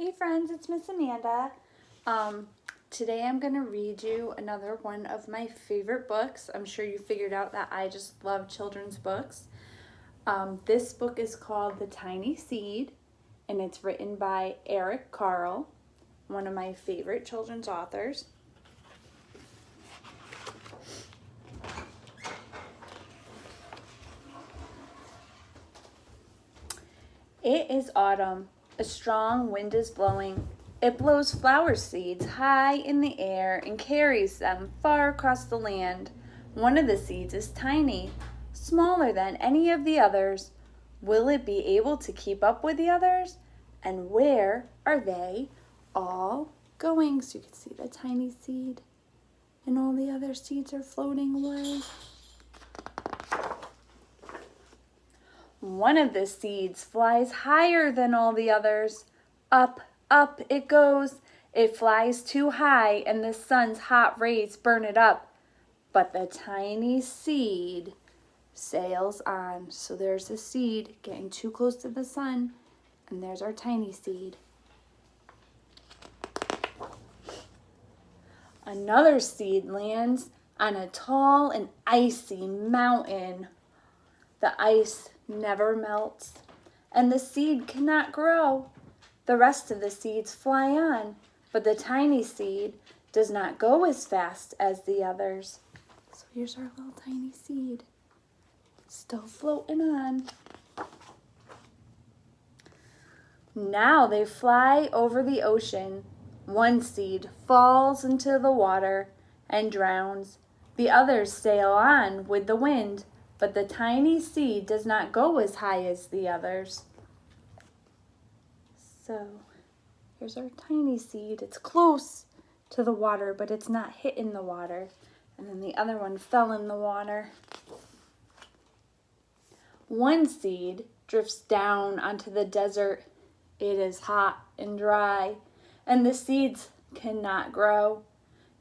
Hey friends, it's Miss Amanda. Today I'm going to read you another one of my favorite books. I'm sure you figured out that I just love children's books. This book is called The Tiny Seed, and it's written by Carle, one of my favorite children's authors. It is autumn. A strong wind is blowing. It blows flower seeds high in the air and carries them far across the land. One of the seeds is tiny, smaller than any of the others. Will it be able to keep up with the others? And where are they all going? So you can see the tiny seed and all the other seeds are floating away. One of the seeds flies higher than all the others. Up, up it goes. It flies too high and the sun's hot rays burn it up. But the tiny seed sails on. So there's the seed getting too close to the sun, and there's our tiny seed. Another seed lands on a tall and icy mountain. The ice never melts, and the seed cannot grow. The rest of the seeds fly on, but the tiny seed does not go as fast as the others. So here's our little tiny seed, still floating on. Now they fly over the ocean. One seed falls into the water and drowns. The others sail on with the wind, but the tiny seed does not go as high as the others. So here's our tiny seed. It's close to the water, but it's not hitting the water. And then the other one fell in the water. One seed drifts down onto the desert. It is hot and dry, and the seeds cannot grow.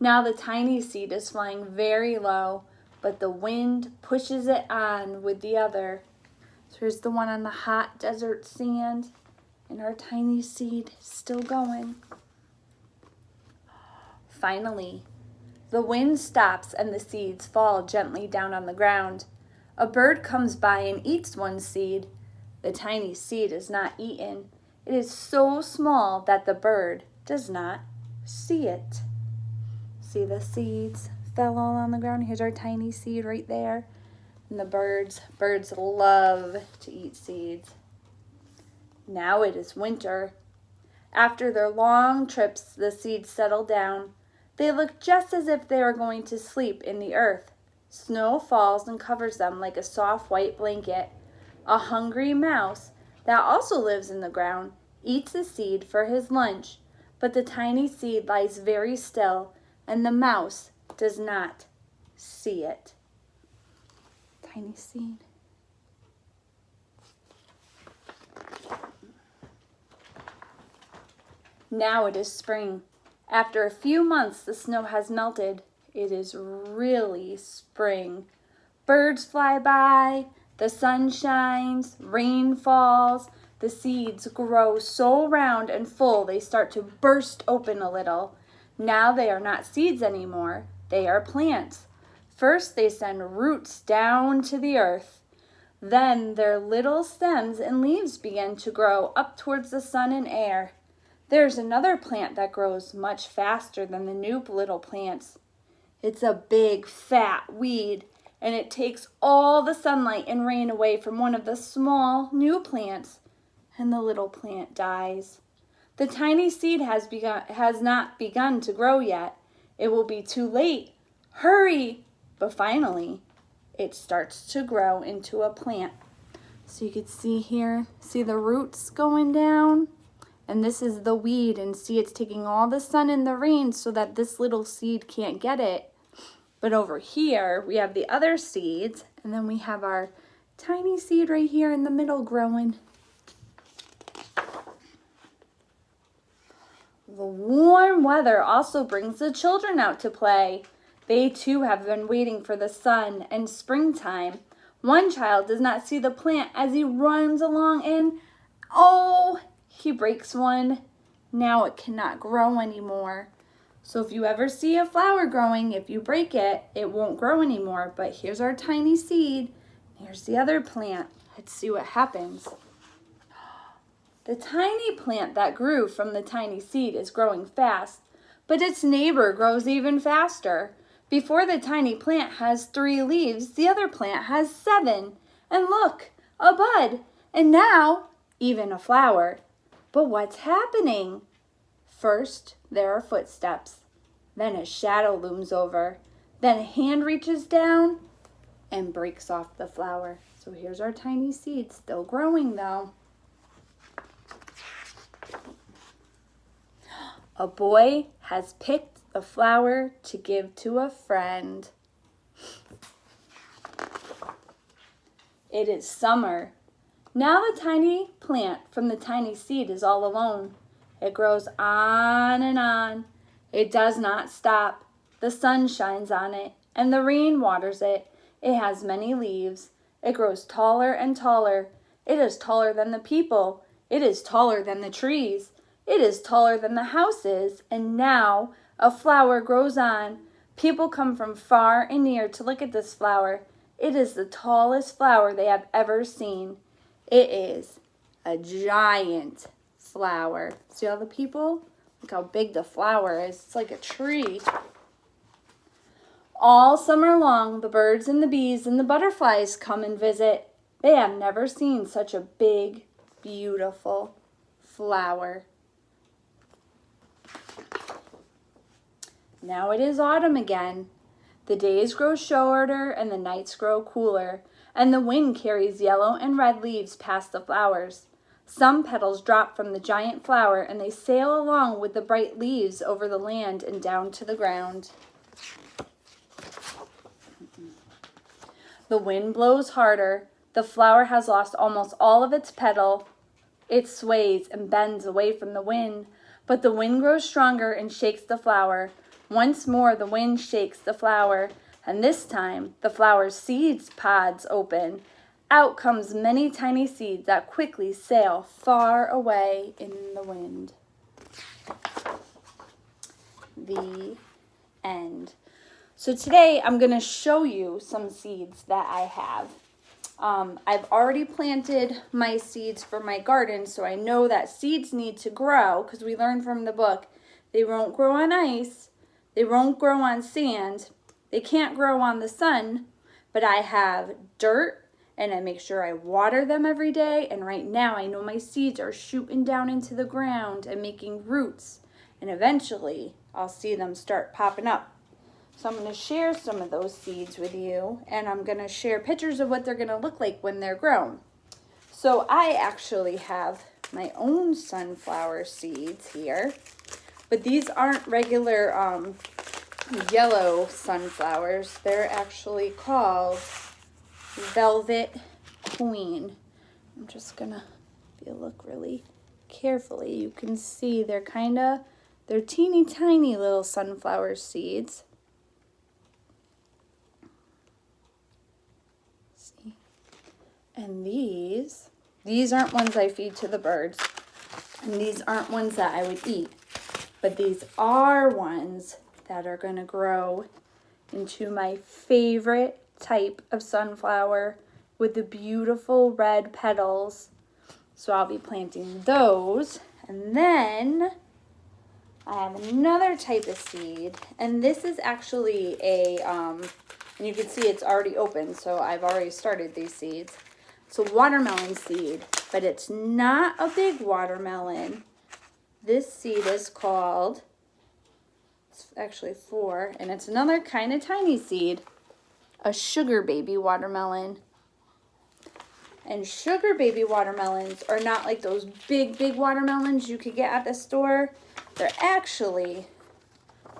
Now the tiny seed is flying very low, but the wind pushes it on with the other. So here's the one on the hot desert sand, and our tiny seed is still going. Finally, the wind stops and the seeds fall gently down on the ground. A bird comes by and eats one seed. The tiny seed is not eaten. It is so small that the bird does not see it. See the seeds fell all on the ground. Here's our tiny seed right there. And the birds love to eat seeds. Now it is winter. After their long trips, the seeds settle down. They look just as if they are going to sleep in the earth. Snow falls and covers them like a soft white blanket. A hungry mouse that also lives in the ground eats the seed for his lunch, but the tiny seed lies very still, and the mouse does not see it. Tiny seed. Now it is spring. After a few months, the snow has melted. It is really spring. Birds fly by, the sun shines, rain falls. The seeds grow so round and full they start to burst open a little. Now they are not seeds anymore. They are plants. First they send roots down to the earth. Then their little stems and leaves begin to grow up towards the sun and air. There's another plant that grows much faster than the new little plants. It's a big, fat weed, and it takes all the sunlight and rain away from one of the small, new plants, and the little plant dies. The tiny seed has not begun to grow yet. It will be too late. Hurry! But finally, it starts to grow into a plant. So you can see here, see the roots going down? And this is the weed, and see it's taking all the sun and the rain so that this little seed can't get it. But over here, we have the other seeds, and then we have our tiny seed right here in the middle growing. The warm weather also brings the children out to play. They too have been waiting for the sun and springtime. One child does not see the plant as he runs along and, oh, he breaks one. now it cannot grow anymore. So if you ever see a flower growing, if you break it, it won't grow anymore. But here's our tiny seed. Here's the other plant. Let's see what happens. The tiny plant that grew from the tiny seed is growing fast, but its neighbor grows even faster. Before the tiny plant has 3 leaves, the other plant has 7. And look, a bud, and now even a flower. But what's happening? First, there are footsteps. Then a shadow looms over. Then a hand reaches down and breaks off the flower. So here's our tiny seed, still growing though. A boy has picked the flower to give to a friend. It is summer. Now the tiny plant from the tiny seed is all alone. It grows on and on. It does not stop. The sun shines on it, and the rain waters it. It has many leaves. It grows taller and taller. It is taller than the people. It is taller than the trees. It is taller than the houses. And now a flower grows on. People come from far and near to look at this flower. It is the tallest flower they have ever seen. It is a giant flower. See all the people? Look how big the flower is. It's like a tree. All summer long, the birds and the bees and the butterflies come and visit. They have never seen such a big, beautiful flower. Now it is autumn again. The days grow shorter and the nights grow cooler, and the wind carries yellow and red leaves past the flowers. Some petals drop from the giant flower and they sail along with the bright leaves over the land and down to the ground. The wind blows harder. The flower has lost almost all of its petal. It sways and bends away from the wind, but the wind grows stronger and shakes the flower. Once more the wind shakes the flower, and this time the flower's seeds pods open. Out comes many tiny seeds that quickly sail far away in the wind. The end. So today I'm going to show you some seeds that I have. I've already planted my seeds for my garden, so I know that seeds need to grow because we learned from the book they won't grow on ice, they won't grow on sand, they can't grow on the sun, but I have dirt and I make sure I water them every day, and right now I know my seeds are shooting down into the ground and making roots, and eventually I'll see them start popping up. So I'm going to share some of those seeds with you, and I'm going to share pictures of what they're going to look like when they're grown. So I actually have my own sunflower seeds here, but these aren't regular yellow sunflowers. They're actually called Velvet Queen. I'm just going to, if you look really carefully, you can see they're teeny tiny little sunflower seeds. And these aren't ones I feed to the birds. And these aren't ones that I would eat. But these are ones that are going to grow into my favorite type of sunflower with the beautiful red petals. So I'll be planting those. And then I have another type of seed. And this is actually and you can see it's already open. So I've already started these seeds. It's a watermelon seed, but it's not a big watermelon. This seed is called, it's actually 4, and it's another kind of tiny seed, a sugar baby watermelon. And sugar baby watermelons are not like those big watermelons you could get at the store. They're actually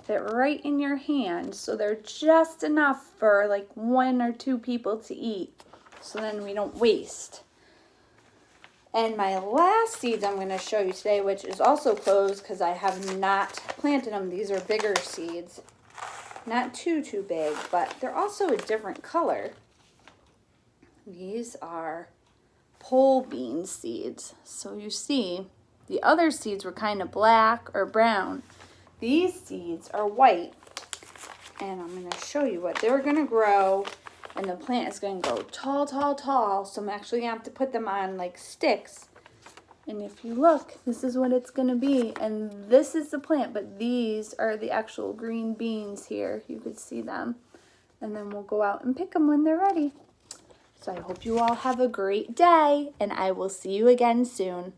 fit right in your hand, so they're just enough for like 1 or 2 people to eat. So then we don't waste. And my last seeds I'm going to show you today, which is also closed because I have not planted them. These are bigger seeds. Not too big, but they're also a different color. These are pole bean seeds. So you see, The other seeds were kind of black or brown. These seeds are white. And I'm going to show you what they're going to grow. And the plant is going to go tall, tall, tall. So I'm actually going to have to put them on like sticks. And if you look, this is what it's going to be. And this is the plant, but these are the actual green beans here. You could see them. And then we'll go out and pick them when they're ready. So I hope you all have a great day, and I will see you again soon.